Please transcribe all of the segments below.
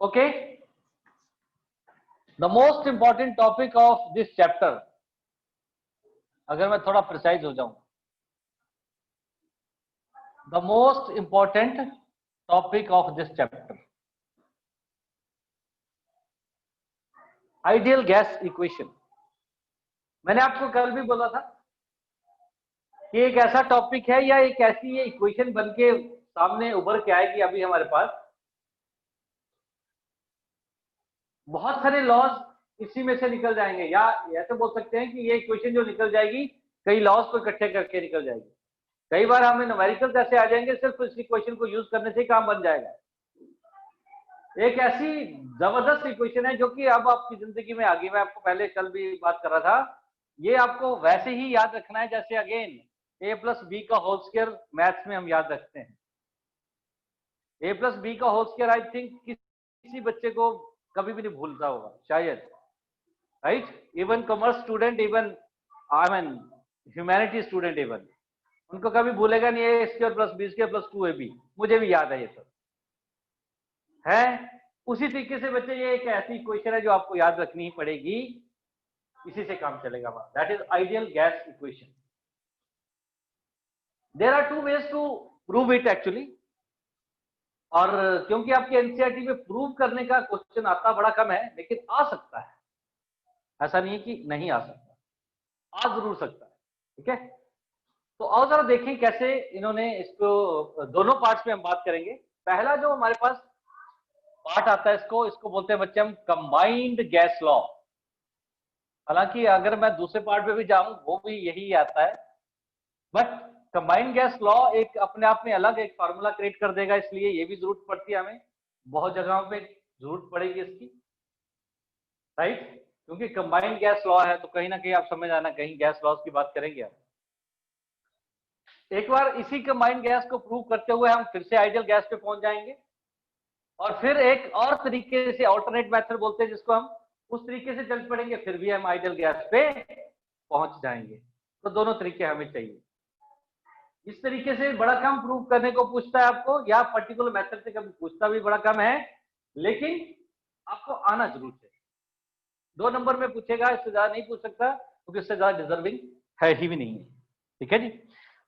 Okay, the most important topic of this chapter, अगर मैं थोड़ा प्रिसाइज हो जाऊं, the most important topic of this chapter, ideal gas equation. मैंने आपको कल भी बोला था कि एक ऐसा टॉपिक है या एक ऐसी ये इक्वेशन बन के सामने उभर के आएगी अभी हमारे पास, बहुत सारे लॉज इसी में से निकल जाएंगे, या ऐसे बोल सकते हैं कि ये इक्वेशन जो निकल जाएगी कई लॉज को इकट्ठे करके निकल जाएगी। कई बार हमें न्यूमेरिकल्स ऐसे आ जाएंगे, सिर्फ इस इक्वेशन को यूज करने से ही काम बन जाएगा। एक ऐसी जबरदस्त इक्वेशन है जो कि अब आपकी जिंदगी में आ गई। मैं आपको पहले कल भी बात कर रहा था, ये आपको वैसे ही याद रखना है जैसे अगेन a प्लस बी का होल स्क्वायर मैथ्स में हम याद रखते हैं। a प्लस बी का होल स्क्वायर आई थिंक किसी बच्चे को कभी भी नहीं भूलता होगा शायद, right? Even commerce student, even I mean humanity student, even उनको कभी भूलेगा नहीं A square plus B square plus 2ab। मुझे भी याद है ये सब है। उसी तरीके से बच्चे ये एक ऐसी इक्वेशन है जो आपको याद रखनी ही पड़ेगी, इसी से काम चलेगा। That is ideal gas equation. There are two ways to prove it actually, और क्योंकि आपके एनसीईआरटी में प्रूव करने का क्वेश्चन आता बड़ा कम है, लेकिन आ सकता है, ऐसा नहीं है कि नहीं आ सकता, आ जरूर सकता है। ठीक है, तो आओ जरा देखें कैसे इन्होंने इसको, दोनों पार्ट्स में हम बात करेंगे। पहला जो हमारे पास पार्ट आता है, इसको बोलते हैं बच्चे हम कंबाइंड गैस लॉ। हालांकि अगर मैं दूसरे पार्ट में भी जाऊं वो भी यही आता है, बट कंबाइंड गैस लॉ एक अपने आप में अलग एक फार्मूला क्रिएट कर देगा, इसलिए ये भी जरूरत पड़ती है हमें, बहुत जगहों पे जरूरत पड़ेगी इसकी, राइट? क्योंकि कंबाइंड गैस लॉ है तो कहीं ना कहीं आप समझ आना, कहीं गैस लॉस की बात करेंगे आप। एक बार इसी कंबाइंड गैस को प्रूव करते हुए हम फिर से आइडियल गैस पे पहुंच जाएंगे, और फिर एक और तरीके से ऑल्टरनेट मेथड बोलते हैं जिसको, हम उस तरीके से चल पड़ेंगे, फिर भी हम आइडियल गैस पे पहुंच जाएंगे। तो दोनों तरीके हमें चाहिए। इस तरीके से बड़ा कम प्रूव करने को पूछता है आपको, या पर्टिकुलर मेथड से कभी पूछता भी बड़ा कम है, लेकिन आपको आना जरूर चाहिए। 2 नंबर में पूछेगा, इससे ज्यादा नहीं पूछ सकता, क्योंकि इससे ज्यादा डिजर्विंग है ही भी नहीं है। ठीक है जी।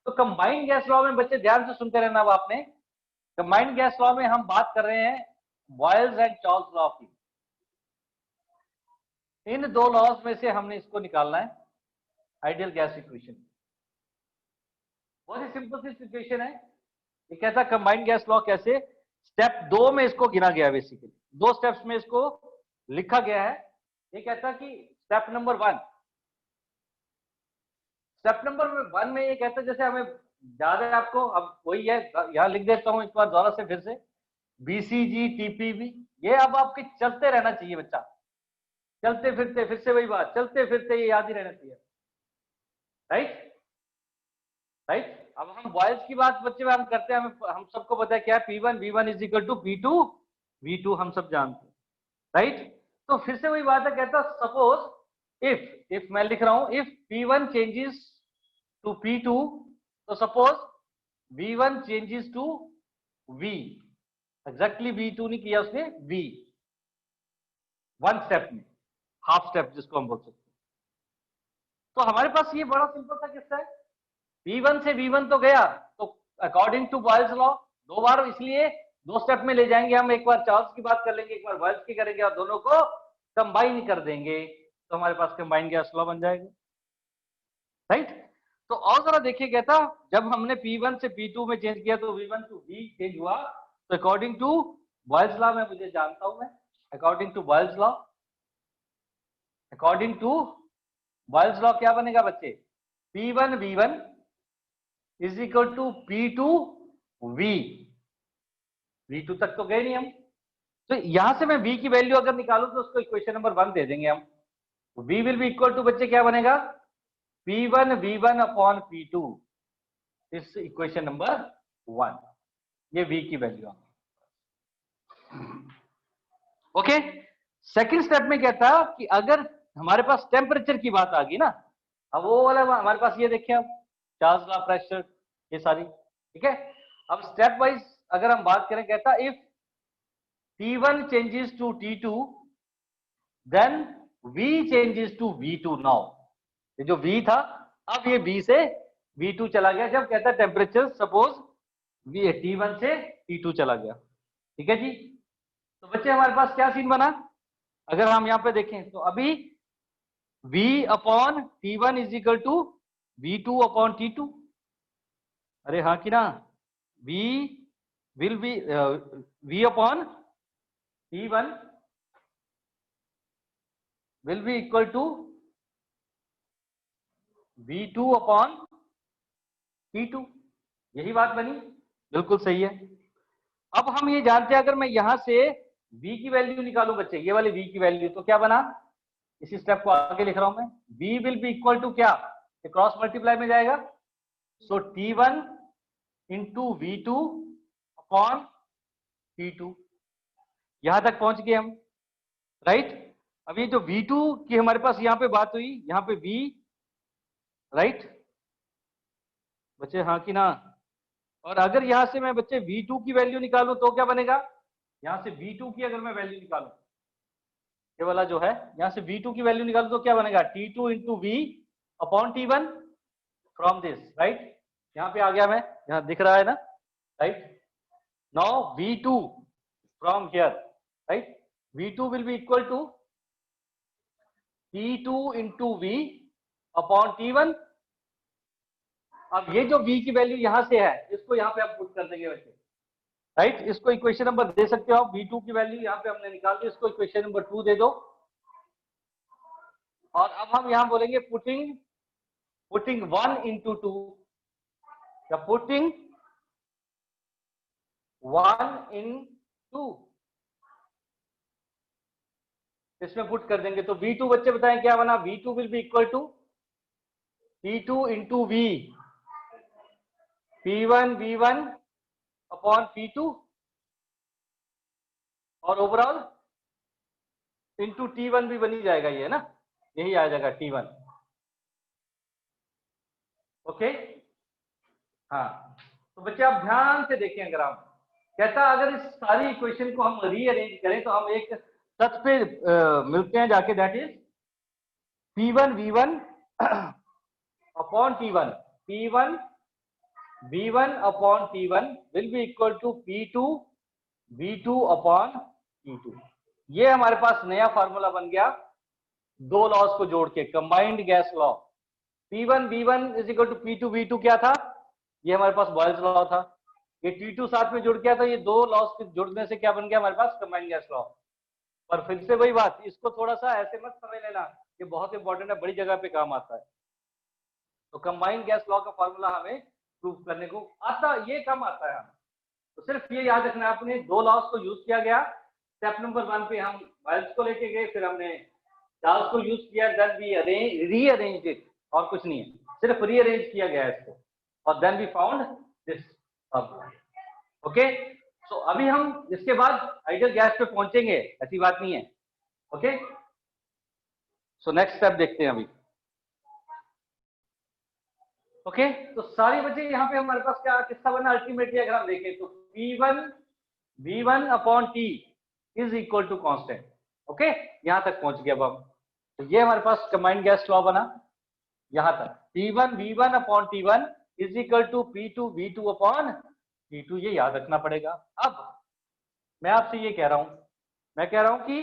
तो कंबाइंड गैस लॉ में बच्चे ध्यान से सुनते रहना। अब आपने कंबाइंड गैस लॉ में हम बात कर रहे हैं बॉयल्स एंड चार्ल्स लॉ की। इन 2 लॉज में से हमने इसको निकालना है, आइडियल गैस इक्वेशन। बहुत ही सिंपल सी सिचुएशन है। ये कहता है कंबाइंड गैस लॉ कैसे, स्टेप 2 में इसको गिना गया है। बेसिकली 2 स्टेप्स में इसको लिखा गया है। ये कहता है कि स्टेप नंबर 1 में ये कहता है, जैसे हमें याद है आपको, अब वही है, यहां लिख देता हूं एक बार दोबारा से फिर से, बीसीजी टीपीबी, ये अब आपके चलते रहना चाहिए बच्चा, चलते फिरते, फिर से वही बात, चलते फिरते ये याद ही रहना चाहिए, राइट? राइट। अब हम बॉयल्स की बात बच्चे में हम करते हैं, हम सबको पता है क्या है, P1 V1 is equal to P2 V2, हम सब जानते हैं, राइट? तो फिर से वही बात है, कहता सपोज इफ मैं लिख रहा हूं, if P1 changes to P2, तो suppose V1 changes to V, exactly V2 नहीं किया उसने, V 1 स्टेप में, हाफ स्टेप जिसको हम बोल सकते हैं। तो हमारे पास ये बड़ा सिंपल सा किस्सा है, V1 से V1 तो गया, तो अकॉर्डिंग टू बॉयल्स लॉ 2 बार, इसलिए 2 स्टेप में ले जाएंगे हम। एक बार चार्ल्स की बात कर लेंगे, एक बार बॉयल्स की करेंगे, और दोनों को कंबाइन कर देंगे, तो हमारे पास कंबाइंड गैस लॉ बन जाएगा, राइट? तो और जरा देखिए, कहता जब हमने P1 से P2 में चेंज किया तो V1 टू V चेंज हुआ, तो अकॉर्डिंग टू बॉयल्स लॉ, मैं मुझे जानता हूं, मैं according to Boyle's law, Boyle's law क्या बनेगा बच्चे, P1 V1 is equal to P2 V। V2 तक तो गए नहीं हम, तो यहां से मैं V की वैल्यू अगर निकालूं तो उसको इक्वेशन नंबर 1 दे देंगे हम। तो V will be equal to बच्चे क्या बनेगा, P1 V1 अपॉन P2 इस इक्वेशन नंबर 1, ये V की वैल्यू है। ओके, सेकंड स्टेप में क्या था कि अगर हमारे पास टेम्परेचर की बात आ गई ना, अब वो वाला हमारे पास ये देखिए, अब चार्ल्स लॉ, प्रेशर, ये सारी, ठीक है। अब स्टेप वाइज अगर हम बात करें, कहता if T1 changes to T2, then V changes to V2 now. ये जो V था, अब ये V से V2 चला गया जब कहता है टेम्परेचर सपोज T1 से T2 चला गया। ठीक है जी। तो बच्चे हमारे पास क्या सीन बना, अगर हम यहाँ पे देखें तो अभी V upon T1 is equal to V2 upon T2। अरे हाँ कि ना, V will be V upon T1 will be equal to V2 upon T2। यही बात बनी, बिल्कुल सही है। अब हम ये जानते हैं अगर मैं यहां से V की वैल्यू निकालूं बच्चे, ये वाली V की वैल्यू, तो क्या बना, इसी स्टेप को आगे लिख रहा हूं मैं, V will be equal to क्या, क्रॉस मल्टीप्लाई में जाएगा, सो T1 into V2 upon T2। यहां तक पहुंच गए हम, राइट। अब ये जो V2 की हमारे पास यहाँ पे बात हुई, यहाँ पे V, राइट बच्चे, हाँ कि ना। और अगर यहां से मैं बच्चे V2 की वैल्यू निकालूं तो क्या बनेगा, यहां से V2 की अगर मैं वैल्यू निकालूं, ये वाला जो है, यहां से V2 की वैल्यू निकालूं तो क्या बनेगा, T2 into V upon T1 from this, right. यहाँ पे आ गया मैं, यहाँ दिख रहा है ना, right. Now V2 from here, right, V2 will be equal to T2 into V upon T1। अब ये जो V की वैल्यू यहां से है, इसको यहाँ पे आप पुट कर देंगे बच्चे, राइट। इसको इक्वेशन नंबर दे सकते हो आप, V2 की वैल्यू यहाँ पे हमने निकाल दी, इसको इक्वेशन नंबर 2 दे दो। और अब हम यहाँ बोलेंगे पुटिंग 1 इंटू 2, या पुटिंग 1 इन 2, इसमें पुट कर देंगे तो V2 बच्चे बताएं क्या बना, V2 will be equal to T2 into V P1 V1 upon P2 और ओवरऑल इंटू T1 भी बनी जाएगा, ये है ना, यही आ जाएगा T1। ओके, हाँ। तो बच्चे आप ध्यान से देखें, अगर आप कहता अगर इस सारी इक्वेशन को हम रीअरेंज करें तो हम एक तथ्य पे मिलते हैं जाके, that is P1 V1 upon T1, P1 V1 upon T1 will be equal to P2 V2 upon T2। ये हमारे पास नया फार्मूला बन गया, दो लॉस को जोड़ के, combined gas law. P1 V1 is equal to P2 V2 क्या था, ये हमारे पास बॉयल्स लॉ था, ये T2 साथ में जुड़ गया, तो ये दो लॉस के जुड़ने से क्या बन गया हमारे पास, कंबाइंड गैस लॉ। पर फिर से वही बात, इसको थोड़ा सा ऐसे मत समझ लेना, ये बहुत इंपॉर्टेंट है, बड़ी जगह पे काम आता है। तो कंबाइंड गैस लॉ का फार्मूला हमें प्रूव करने को आता, ये कम आता है हमें, तो सिर्फ ये याद रखना, आपने दो लॉस को यूज किया गया। स्टेप नंबर 1 पे हम बॉयल्स को लेके गए, फिर हमने चार्ल्स को यूज किया, देन वी रीअरेंज्ड इट, और कुछ नहीं है, सिर्फ रीअरेंज किया गया है इसको, और then we found this formula. Okay, so अभी हम इसके बाद आइडियल गैस पे पहुंचेंगे, ऐसी बात नहीं है। ओके, सो नेक्स्ट स्टेप देखते हैं अभी। ओके, तो सारी बच्चे यहाँ पे हमारे पास क्या किस्सा बना, अल्टीमेटली अगर हम देखें तो P1 V1 upon T is equal to constant. Okay, यहां तक पहुंच गया अब हम, तो ये हमारे पास कंबाइंड गैस लॉ बना यहां तक, P1 V1 upon T1 is equal to P2 V2 upon T2, ये याद रखना पड़ेगा। अब मैं आपसे ये कह रहा हूं, मैं कह रहा हूं कि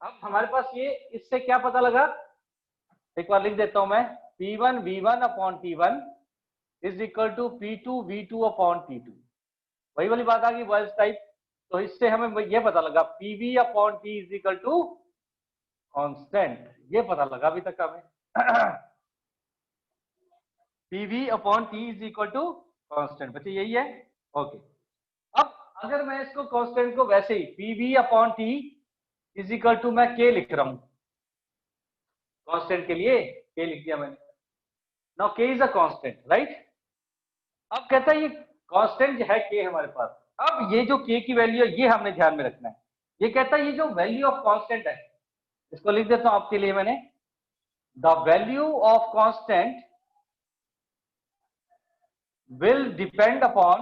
अब हमारे पास ये, इससे क्या पता लगा, एक बार लिख देता हूं मैं, P1 V1 upon T1 is equal to P2 V2 upon T2, वही वाली बात आ गई बॉयल्स टाइप। तो इससे हमें ये पता लगा PV upon T is equal to constant, ये पता लगा अभी तक हमें PV upon T is equal to constant, बच्चे यही है। ओके, अब अगर मैं इसको कांस्टेंट को वैसे ही PV upon T is equal to मैं K लिख रहा हूं, कांस्टेंट के लिए K लिख दिया मैंने, now K is a constant, right. अब कहता है ये कांस्टेंट है K हमारे पास, अब ये जो K की वैल्यू है ये हमने ध्यान में रखना है। ये कहता है ये जो वैल्यू ऑफ कांस्टेंट है, इसको लिख देता हूं आपके लिए मैंने, the value of constant will depend upon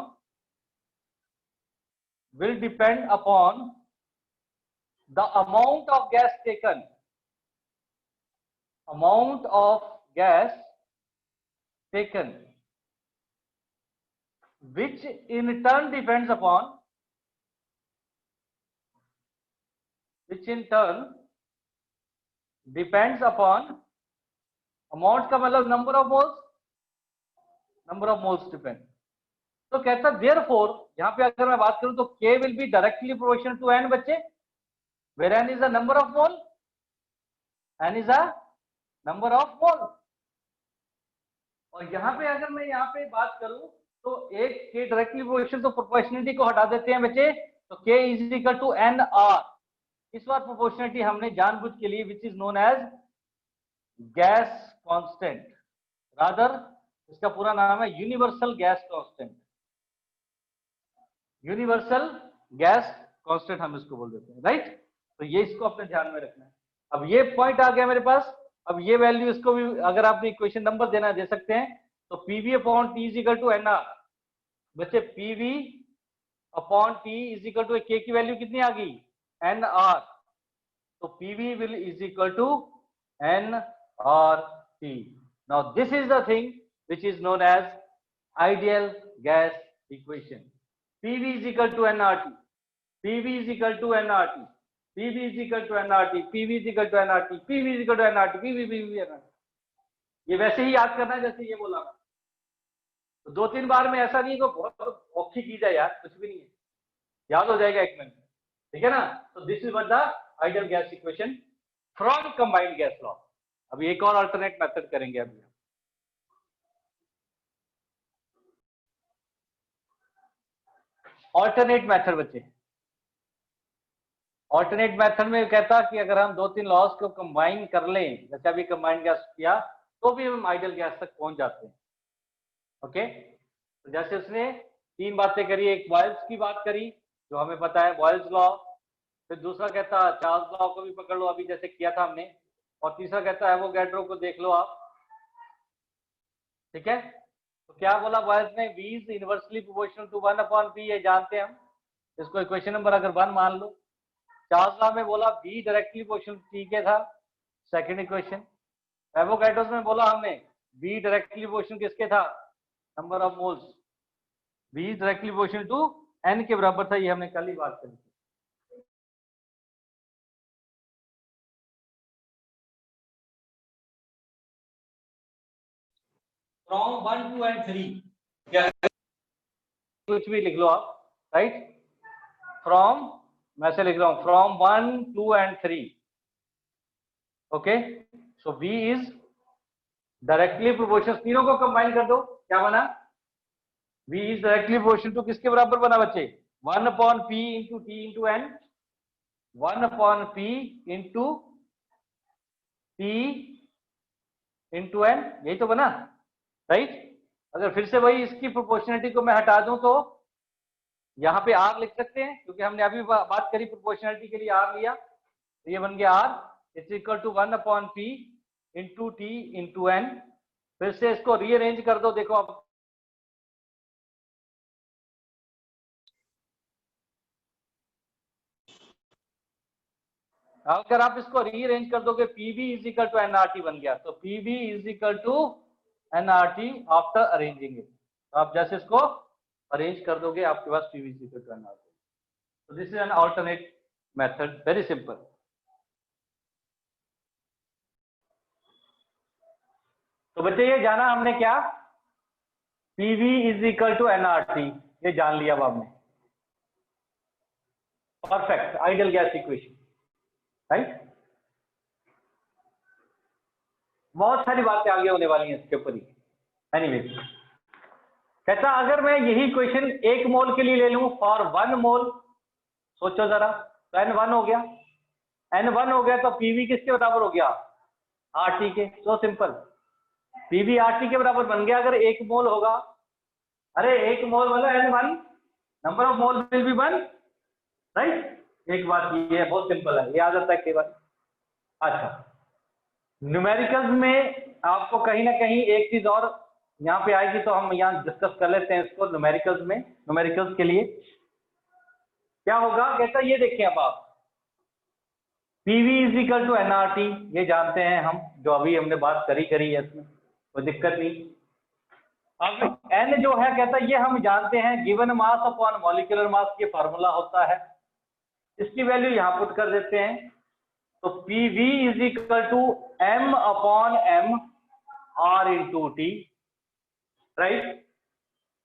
the amount of gas taken, amount of gas taken, which in turn depends upon, which in turn depends upon, amount का मतलब number of moles, number of moles depend. तो कहता therefore यहाँ पे अगर मैं बात करूं तो K will be directly proportional to N बच्चे, where N is the number of mole, N is a number of mole. और यहाँ पे अगर मैं यहाँ पे बात करूं तो एक K डायरेक्टली प्रोपोर्शनल, तो प्रोपोर्शनलिटी को हटा देते हैं बच्चे, तो K is equal to NR. इस बार प्रोपोर्शनलिटी हमने जानबूझ के लिए which is known as gas constant, rather इसका पूरा नाम है universal gas constant, universal gas constant हम इसको बोल देते हैं, राइट. तो ये इसको अपने ध्यान में रखना है. अब ये पॉइंट आ गया मेरे पास. अब ये वैल्यू इसको भी अगर आपने इक्वेशन नंबर देना दे सकते हैं, तो PV upon T is equal to NR. बच्चे PV upon T is equal to K की वैल्यू कितनी आ गई, एन आर. तो PV will is equal to N R T. Now this is the thing which is known as ideal gas equation. PV is equal to nRT, PV is equal to nRT, PV is equal to nRT, PV is equal to nRT, PV is equal to nRT, PV nRT. ये वैसे ही याद करना है जैसे ये बोला. तो 2-3 बार में ऐसा नहीं को बहुत औखी की जाए यार, कुछ भी नहीं है, याद हो जाएगा एक मिनट में, ठीक है ना. तो this is what the ideal gas equation from combined gas law. अभी एक और अल्टरनेट मेथड करेंगे. अभी ऑल्टरनेट मेथड बच्चे, ऑल्टरनेट मेथड में कहता कि अगर हम 2-3 लॉस को कंबाइन कर लें, जैसे अभी कंबाइन गैस किया, तो भी हम आइडियल गैस तक पहुंच जाते हैं. ओके. तो जैसे उसने 3 बातें करी, एक बॉयल्स की बात करी जो हमें पता है, बॉयल्स लॉ. फिर दूसरा कहता चार्ल्स लॉ को भी पकड़ लो अभी जैसे किया था हमने, और तीसरा कहता है एवोगैड्रो को देख लो आप, ठीक है. तो क्या बोला बॉयल्स ने, V is inversely proportional to 1/P, ये जानते हैं हम, इसको इक्वेशन नंबर अगर 1 मान लो. चार्ल्स लॉ में बोला V डायरेक्टली प्रोपोर्शनल T के था, सेकंड इक्वेशन. एवोगैड्रो में बोला हमने V डायरेक्टली प्रोपोर्शनल किसके था, number of moles. V is directly proportional to N के बराबर था, ये हमने कल ही बात करी. फ्रॉम 1, 2 and 3, क्या कुछ भी लिख लो आप, राइट. फ्रॉम, मैं से लिख रहा हूं from 1, 2 and 3. Okay. So V is directly proportional, तीनों को कंबाइन कर दो, क्या बना, V is directly proportional to किसके बराबर बना बच्चे, 1/P into T into N, 1/P into T into N, यही तो बना, राइट. अगर फिर से वही इसकी प्रोपोर्शनलिटी को मैं हटा दूं तो यहाँ पे R लिख सकते हैं, क्योंकि हमने अभी बात करी प्रोपोर्शनलिटी के लिए R लिया, तो ये बन गया R is equal to 1/P into T into N. फिर से इसको रीअरेंज कर दो, देखो आप, अगर आप इसको रीअरेंज कर दोगे PV is equal to nRT बन गया. तो PV is equal to nRT after arranging it. तो आप जैसे इसको अरेंज कर दोगे आपके पास PV is equal to nRT. तो this is an alternate method, very simple. तो बच्चे ये जाना हमने क्या, PV is equal to nRT, ये जान लिया अब आपने. Perfect, ideal gas equation, right. बहुत सारी बातें आगे होने वाली हैं इसके ऊपर ही. एनीवे, कहता अगर मैं यही इक्वेशन 1 मोल के लिए ले लूं फॉर 1 मोल, सोचो जरा, तो N1 हो गया, N1 हो गया तो PV किसके बराबर हो गया, RT के. सो सिंपल, PV RT के बराबर बन गया अगर 1 मोल होगा. अरे 1 मोल मतलब N1, number of mole will be 1, right. एक बात ये है, बहुत सिंपल है, याद आता है कई बार. अच्छा, न्यूमेरिकल्स में आपको कहीं ना कहीं एक चीज और यहाँ पे आएगी, तो हम यहाँ डिस्कस कर लेते हैं इसको. न्यूमेरिकल्स में, न्यूमेरिकल्स के लिए क्या होगा, कहता ये देखिए अब आप, PV is equal to NRT, ये जानते हैं हम, जो अभी हमने बात करी है, इसमें कोई दिक्कत नहीं। अब एन जो है कहता है ये हम जानते हैं given mass upon molecular mass, ये फार्मूला होता है, इसकी वैल्यू यहां पुट कर देते हैं। तो PV is equal to M upon M R into T, right.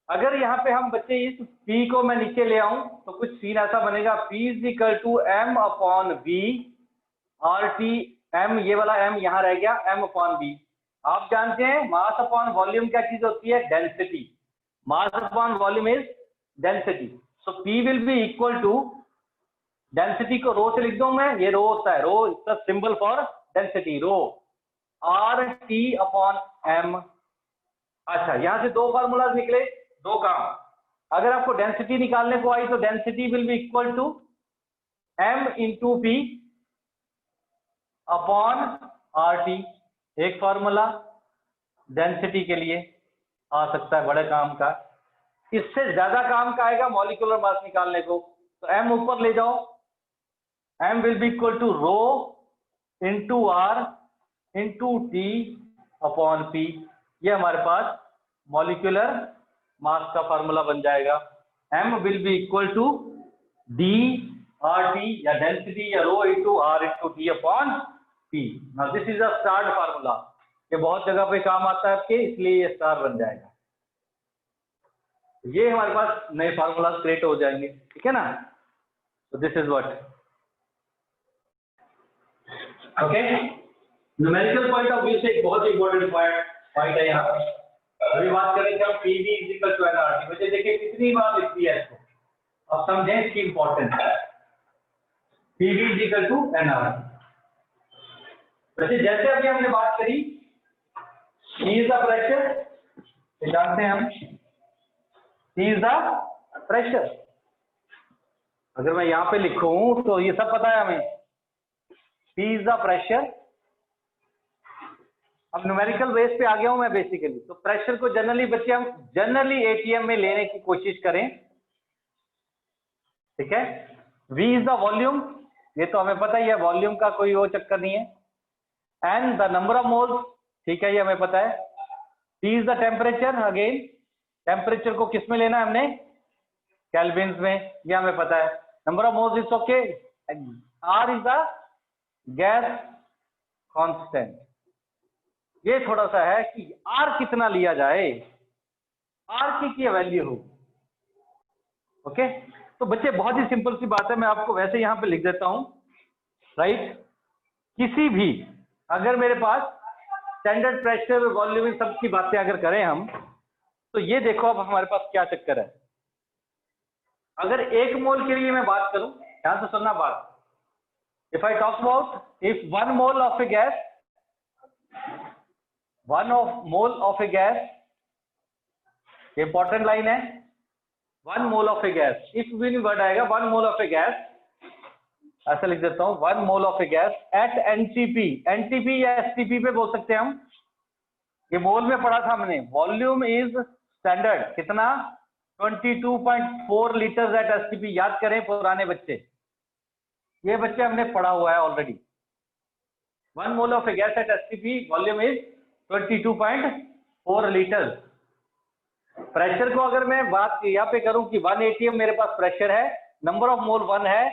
अगर यहाँ पे हम बच्चे इस P को मैं नीचे ले आऊं तो कुछ सीन ऐसा बनेगा, P is equal to M upon V R T, M ये वाला एम यहां रह गया, एम अपॉन वी। आप जानते हैं मास अपॉन वॉल्यूम क्या चीज होती है, density. Mass upon volume is density, so P will be equal to, density को रो से लिख दूं मैं, ये रो होता है, rho is the symbol for density, rho R T upon M. अच्छा, यहां से दो फार्मूलाज निकले, दो काम। अगर आपको डेंसिटी निकालने को आई तो density will be equal to M into P upon R T, एक फॉर्मूला डेंसिटी के लिए आ सकता है बड़े काम का। इससे ज्यादा काम का आएगा मॉलिक्यूलर मास निकालने को, तो एम ऊपर ले जाओ, M will be equal to rho into R into T upon P, ये हमारे पास मॉलिक्यूलर मास का फार्मूला बन जाएगा। m will be equal to D R T या डेंसिटी या rho into R into T upon P. Now this is a standard formula, ये बहुत जगह पे काम आता है आपके, इसलिए ये स्टार बन जाएगा। ये हमारे पास नए फार्मूला क्रिएट हो जाएंगे, ठीक है ना। तो this is what, okay. Numerical point of view से एक बहुत इंपॉर्टेंट पॉइंट है यहाँ पे। अभी बात करेंगे हम PV is equal to NRT. बच्चे देखिए कितनी बार लिख दिया इसको, अब समझें इसकी importance. PV is equal to NRT, वैसे जैसे अभी हमने बात करी, P इज द प्रेशर, ये जानते हैं हम, P इज द प्रेशर। अगर मैं यहाँ पे लिखूं तो ये सब पता है हमें, P इज द प्रेशर। अब न्यूमेरिकल बेस पे आ गया हूं मैं बेसिकली, तो प्रेशर को जनरली बच्चे हम जनरली एटीएम में लेने की कोशिश करें, ठीक है। V इज द वॉल्यूम, ये तो हमें पता ही है, वॉल्यूम का कोई वो चक्कर नहीं है। And the number of moles, ठीक है, ये हमें पता है। T is the temperature, again temperature को किस में लेना है हमने, केल्विन्स में, ये हमें पता है। Number of moles is okay. R is the gas constant, ये थोड़ा सा है कि R कितना लिया जाए, R की क्या वैल्यू हो, ओके। तो बच्चे बहुत ही सिंपल सी बात है, मैं आपको वैसे यहां पे लिख देता हूं, राइट। किसी भी, अगर मेरे पास स्टैंडर्ड प्रेशर वॉल्यूम इन सब की बातें अगर करें हम, तो ये देखो अब हमारे पास क्या चक्कर है। अगर एक मोल के लिए मैं बात करूं, ध्यान से सुनना बात, if I talk about if 1 mole of A gas, 1 mole of A gas, important line है, 1 mole of A gas, if भी वर्ड आएगा 1 मोल ऑफ ए गैस, ऐसा लिख देता हूं, 1 mole of A gas at NTP, NTP या STP पे बोल सकते हैं हम, ये मोल में पढ़ा था हमने। वॉल्यूम इज स्टैंडर्ड कितना, 22.4 लीटर एट एसटीपी, याद करें पुराने बच्चे, ये बच्चे हमने पढ़ा हुआ है already. 1 mole of A gas at STP, volume is 22.4 litre. Pressure को अगर मैं बात यहाँ पे करूं कि 1 एटीएम मेरे पास प्रेशर है, नंबर ऑफ मोल 1 है,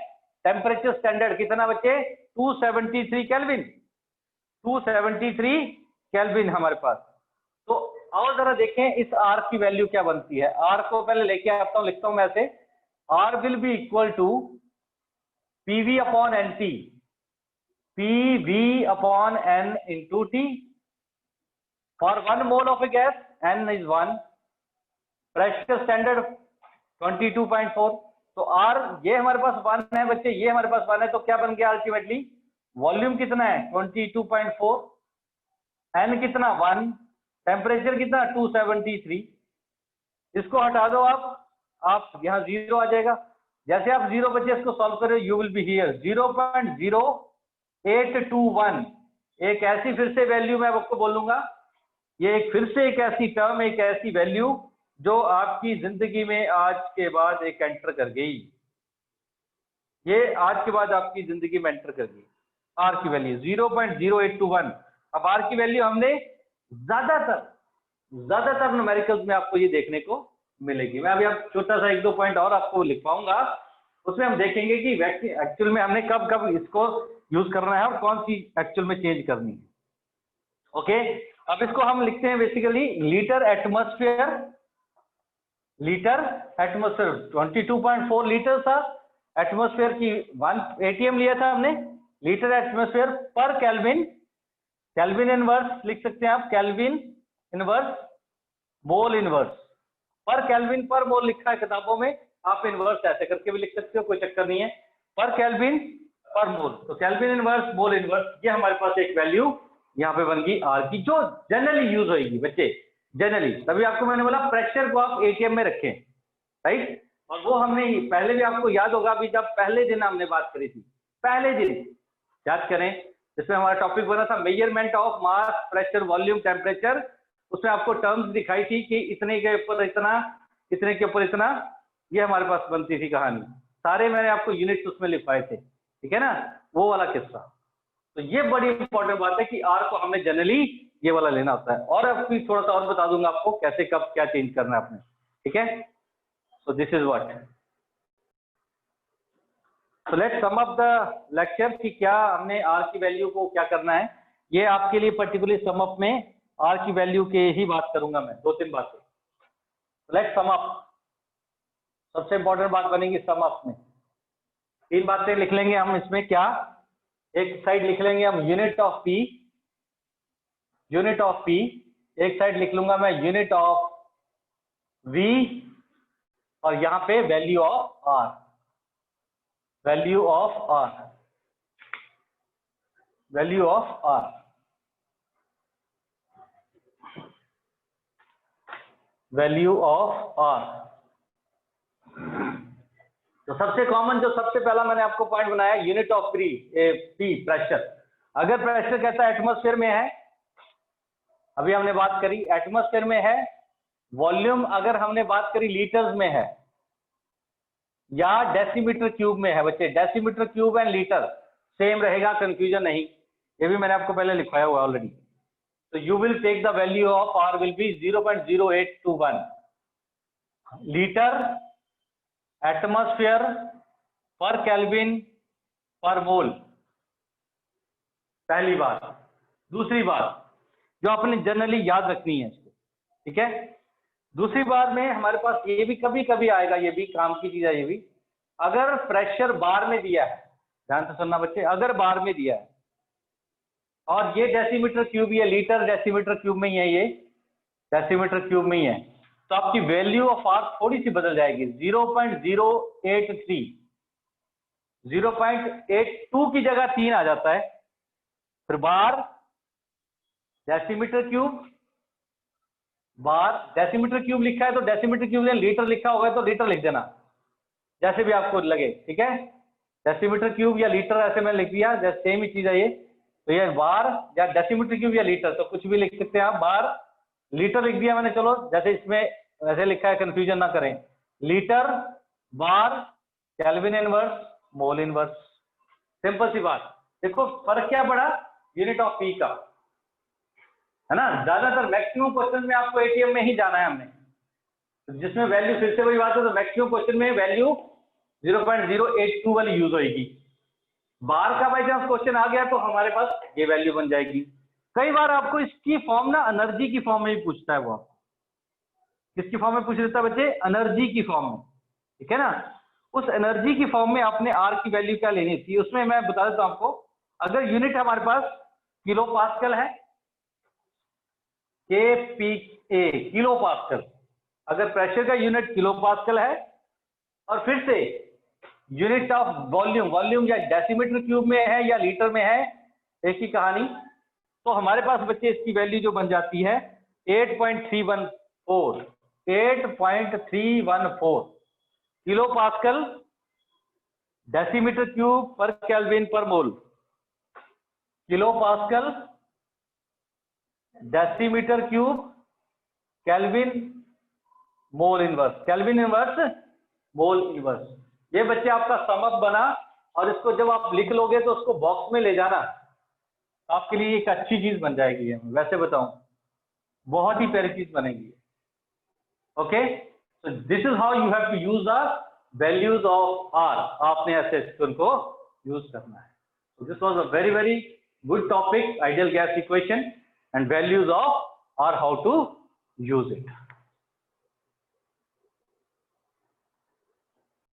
टेम्परेचर स्टैंडर्ड कितना बच्चे, 273 केल्विन, 273 केल्विन हमारे पास। तो और जरा देखें इस R की वैल्यू क्या बनती है। R को पहले लेके आता हूं, लिखता हूं मैं ऐसे, R will be equal to PV upon NT, PV upon N into T। For 1 mole of a gas, N is 1, pressure standard 22.4, तो R ये हमारे पास 1 है बच्चे, ये हमारे पास 1 है, तो क्या बन गया अल्टीमेटली, वॉल्यूम कितना है 22.4, N कितना 1, टेम्परेचर कितना 273। इसको हटा दो आप यहाँ 0 आ जाएगा। जैसे आप 0 बच्चे इसको सॉल्व करो, यू विल बी हियर 0.0821, एक ऐसी फिर से वैल्यू मैं आपको बोलूंगा, ये एक फिर से एक ऐसी टर्म, एक ऐसी वैल्यू जो आपकी जिंदगी में आज के बाद एक एंटर कर गई, ये आज के बाद आपकी जिंदगी में एंटर कर गई। आर की वैल्यू 0.0821। अब आर की वैल्यू हमने ज्यादातर न्यूमेरिकल्स में आपको ये देखने को मिलेगी। मैं अभी आप छोटा सा 1-2 पॉइंट और आपको लिख पाऊंगा, उसमें हम देखेंगे कि एक्चुअल में हमने कब कब इसको यूज करना है और कौन सी एक्चुअल में चेंज करनी है। ओके, अब इसको हम लिखते हैं बेसिकली लीटर एटमॉस्फेयर 22.4 लीटर था, एटमॉस्फेयर की 1 ATM लिया था हमने, litre atmosphere per kelvin, kelvin inverse लिख सकते हैं आप, केल्विन इनवर्स मोल इनवर्स, पर केल्विन पर मोल लिखा है किताबों में, आप इनवर्स ऐसे करके भी लिख सकते हो, कोई चक्कर नहीं है, पर केल्विन पर मोल। तो केल्विन इनवर्स मोल इनवर्स, ये हमारे पास एक वैल्यू यहाँ पे बन गई आर की, जो जनरली यूज होगी बच्चे, जनरली। तभी आपको मैंने बोला प्रेशर को आप एटीएम में रखें, राइट। और वो हमने पहले भी आपको याद होगा, अभी जब पहले दिन हमने बात करी थी, पहले दिन याद करें, जिसमें हमारा टॉपिक बना था measurement of mass pressure volume temperature, उसमें आपको टर्म्स दिखाई थी कि इतने के ऊपर इतना, इतने के ऊपर इतना, ये हमारे पास बनती थी कहानी, सारे मैंने आपको यूनिट्स उसमें लिखवाए थे, ठीक है ना, वो वाला किस्सा। तो ये बड़ी इंपॉर्टेंट बात है कि आर को हमने जनरली ये वाला लेना होता है, और अब भी थोड़ा सा और बता दूंगा आपको कैसे कब क्या चेंज करना है आपने, ठीक है। So this is what, so let's sum up the lecture कि क्या हमने आर की वैल्यू को क्या करना है। ये आपके लिए पर्टिकुलरली सम अप में आर की वैल्यू के ही बात करूंगा मैं, 2-3 बातें। लेट्स सम अप, सबसे इंपॉर्टेंट बात बनेगी सम अप में, 3 बातें लिख लेंगे हम इसमें। क्या, एक साइड लिख लेंगे हम unit of P, unit of P, एक साइड लिख लूंगा मैं यूनिट ऑफ वी, और यहां पे value of R, value of R, value of R, value of R. तो सबसे कॉमन, जो सबसे पहला मैंने आपको पॉइंट बनाया, यूनिट ऑफ पी प्रेशर। अगर प्रेशर कहता है एटमॉस्फेयर में है, अभी हमने बात करी एटमॉस्फेयर में है, वॉल्यूम अगर हमने बात करी लीटर्स में है या डेसीमीटर क्यूब में है, बच्चे decimetre cube and litre same रहेगा, कंफ्यूजन नहीं, ये भी मैंने आपको पहले लिखवाया हुआ ऑलरेडी। तो you will take the value of R will be 0.0821 litre atmosphere per kelvin पर मोल, पहली बात। दूसरी बात जो आपने जनरली याद रखनी है इसको, ठीक है। दूसरी बात में हमारे पास ये भी कभी कभी आएगा, ये भी काम की चीज है, ये भी अगर प्रेशर बार में दिया है, ध्यान से सुनना बच्चे, अगर बार में दिया है और ये डेसीमीटर क्यूब, ये लीटर डेसीमीटर क्यूब में ही है, ये डेसीमीटर क्यूब में ही है, तो आपकी वैल्यू ऑफ आर थोड़ी सी बदल जाएगी, 0.083, 0.82 की जगह 3 आ जाता है, फिर बार डेसीमीटर क्यूब, बार डेसीमीटर क्यूब लिखा है तो डेसीमीटर क्यूब, लीटर लिखा होगा तो लीटर लिख देना, जैसे भी आपको लगे, ठीक है। डेसीमीटर क्यूब या लीटर ऐसे मैंने लिख दिया, जैसे सेम ही चीज है ये, तो ये बार या डेसीमीटर क्यूब या लीटर, तो कुछ भी लिख सकते हैं आप, बार लीटर लिख दिया मैंने, चलो जैसे इसमें ऐसे लिखा है, कंफ्यूजन ना करें, litre bar kelvin inverse mole inverse, simple सी बात। देखो फर्क क्या पड़ा यूनिट ऑफ पी का, है ना। ज्यादातर मैक्सिमम क्वेश्चन में आपको एटीएम में ही जाना है हमने, जिसमें वैल्यू, फिर से वही बात है, तो मैक्सिमम क्वेश्चन में वैल्यू 0.082 वाली यूज होगी। बार का बाई चांस क्वेश्चन आ गया तो हमारे पास ये वैल्यू बन जाएगी। कई बार आपको इसकी फॉर्म ना एनर्जी की फॉर्म में ही पूछता है, वो किसकी फॉर्म में पूछ लेता है बच्चे, एनर्जी की फॉर्म में, ठीक है ना। उस एनर्जी की फॉर्म में आपने आर की वैल्यू क्या लेनी थी, उसमें मैं बता देता हूं आपको। अगर यूनिट हमारे पास किलो पास्कल है, KPa किलो पास्कल, अगर प्रेशर का यूनिट किलो पास्कल है, और फिर से यूनिट ऑफ वॉल्यूम, वॉल्यूम या डेसीमीटर क्यूब में है या लीटर में है, एक ही कहानी, तो हमारे पास बच्चे इसकी वैल्यू जो बन जाती है 8.314, 8.314 किलो पास्कल डेसीमीटर क्यूब पर केल्विन पर mole, kilo pascal decimetre cube kelvin mole inverse, kelvin inverse mole inverse. ये बच्चे आपका समअप बना और इसको जब आप लिख लोगे तो उसको बॉक्स में ले जाना, तो आपके लिए एक अच्छी चीज बन जाएगी। ये वैसे बताऊं, बहुत ही प्यारी चीज बनेगी। Okay, so this is how you have to use the values of R। आपने ऐसे उनको यूज करना है। So this was a very good topic, ideal gas equation and values of R, how to use it।